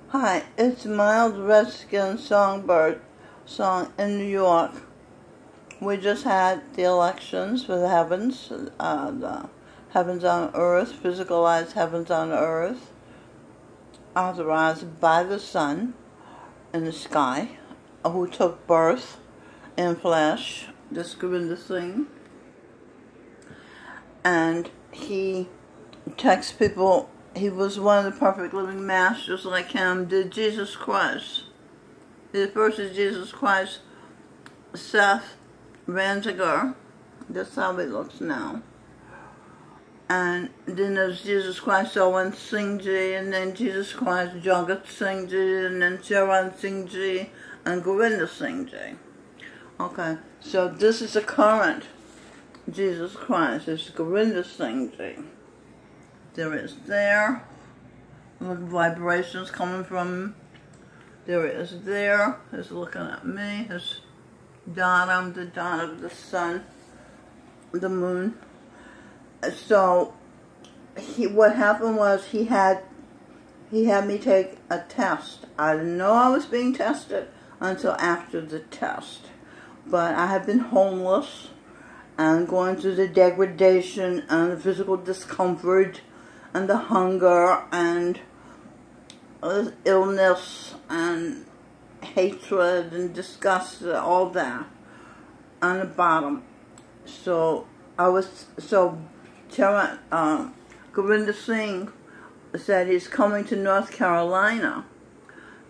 Hi, it's Mild Redskin Songbird song in New York. We just had the elections for the heavens on earth, physicalized heavens on earth, authorized by the sun in the sky, who took birth in flesh, this Gurinder Singh. And he texts people. He was one of the perfect living masters like him. Did Jesus Christ. The first is Jesus Christ, Seth Ranziger. That's how he looks now. And then there's Jesus Christ, Owen Singh Ji, and then Jesus Christ, Gurinder Singh Ji, and then Gurinder Singh Ji, and Gurinder Singh Ji. Okay, so this is the current Jesus Christ. It's Gurinder Singh Ji. There is there. Look, vibrations coming from him. There is there. He's looking at me. His dot, I'm the dot of the sun, the moon. So what happened was he had me take a test. I didn't know I was being tested until after the test. But I have been homeless and going through the degradation and the physical discomfort and the hunger and illness and hatred and disgust, all that on the bottom. So Gurinder Singh said he's coming to North Carolina.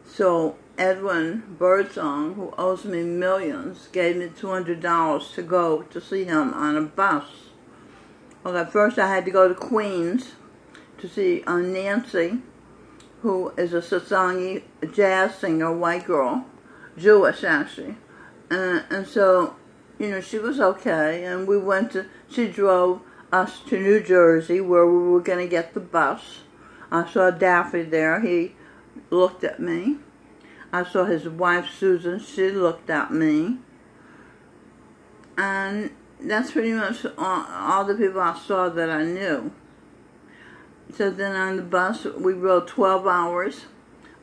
So Edwin Burton, who owes me millions, gave me $200 to go to see him on a bus. Okay, first I had to go to Queens to see Nancy, who is a Sasangi jazz singer, white girl, Jewish actually. And so, you know, she was okay, and she drove us to New Jersey where we were going to get the bus. I saw Daffy there. He looked at me. I saw his wife, Susan. She looked at me. And that's pretty much all the people I saw that I knew. So then on the bus, we rode 12 hours.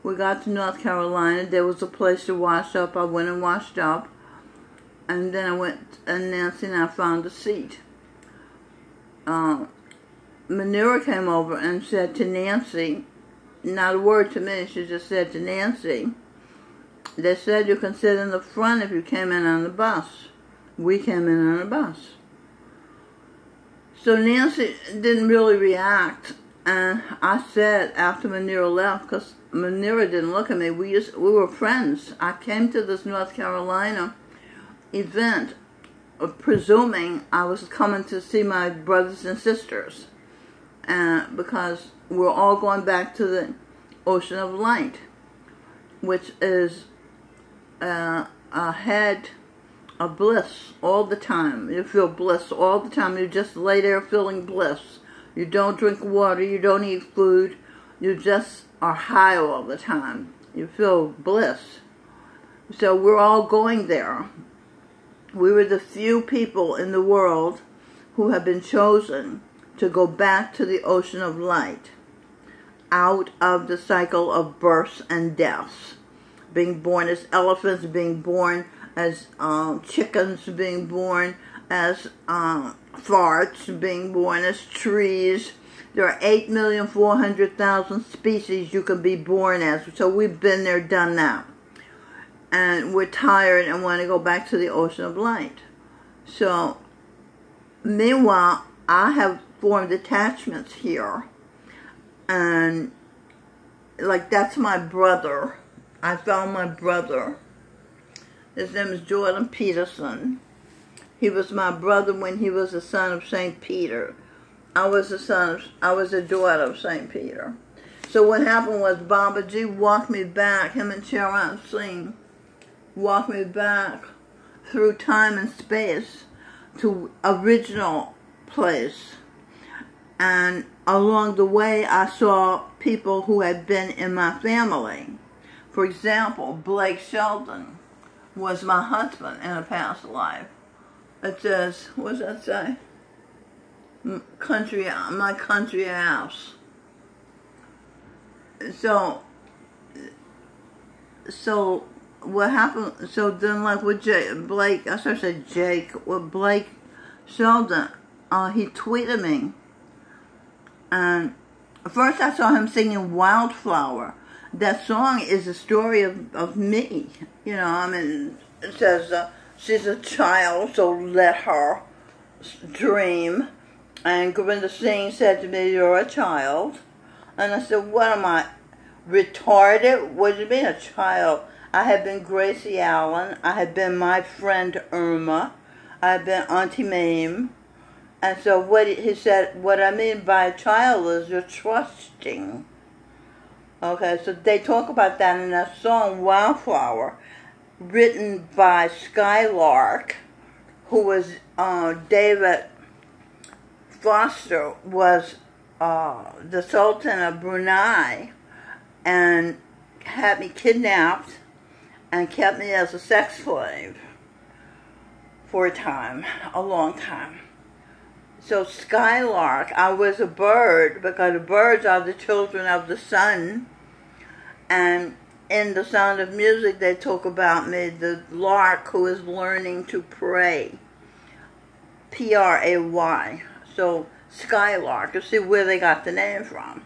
We got to North Carolina. There was a place to wash up. I went and washed up. And then I went, and Nancy and I found a seat. Manira came over and said to Nancy, not a word to me, she just said to Nancy, they said you can sit in the front if you came in on the bus. We came in on a bus. So Nancy didn't really react. And I said after Manira left, because Manira didn't look at me, we were friends. I came to this North Carolina event presuming I was coming to see my brothers and sisters, because we're all going back to the Ocean of Light, which is a head of bliss all the time. You feel bliss all the time. You just lay there feeling bliss. You don't drink water, you don't eat food, you just are high all the time. You feel bliss. So we're all going there. We were the few people in the world who have been chosen to go back to the Ocean of Light, out of the cycle of births and deaths, being born as elephants, being born as chickens, being born as farts, being born as trees. There are 8,400,000 species you can be born as. So we've been there, done that. And we're tired and want to go back to the Ocean of Light. So, meanwhile, I have formed attachments here. And, like, that's my brother. I found my brother. His name is Jordan Peterson. He was my brother when he was the son of St. Peter. I was a daughter of St. Peter. So what happened was Babaji walked me back, him and Gurinder Singh walked me back through time and space to original place. And along the way, I saw people who had been in my family. For example, Blake Sheldon was my husband in a past life. It says, what does that say? My country house. So so what happened, so then like with Blake, I should say Jake, with Blake Sheldon, he tweeted me, and first I saw him singing Wildflower. That song is a story of me, you know, I mean, it says, she's a child, so let her dream, and Gurinder Singh said to me, you're a child, and I said, what am I, retarded? What do you mean a child? I have been Gracie Allen. I have been my friend Irma. I have been Auntie Mame. And so what he said, what I mean by a child is you're trusting. Okay, so they talk about that in that song Wildflower, written by Skylark, who was David Foster was the Sultan of Brunei, and had me kidnapped and kept me as a sex slave for a time, a long time. So Skylark, I was a bird, because the birds are the children of the sun, and in The Sound of Music they talk about me, the lark who is learning to pray, P-R-A-Y, so Skylark, you see where they got the name from.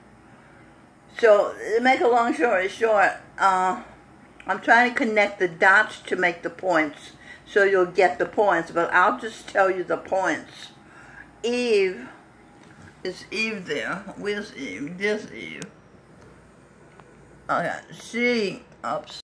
So, to make a long story short, I'm trying to connect the dots to make the points, so you'll get the points, but I'll just tell you the points. Eve, is Eve there? Where's Eve? There's Eve. Okay, she, oops.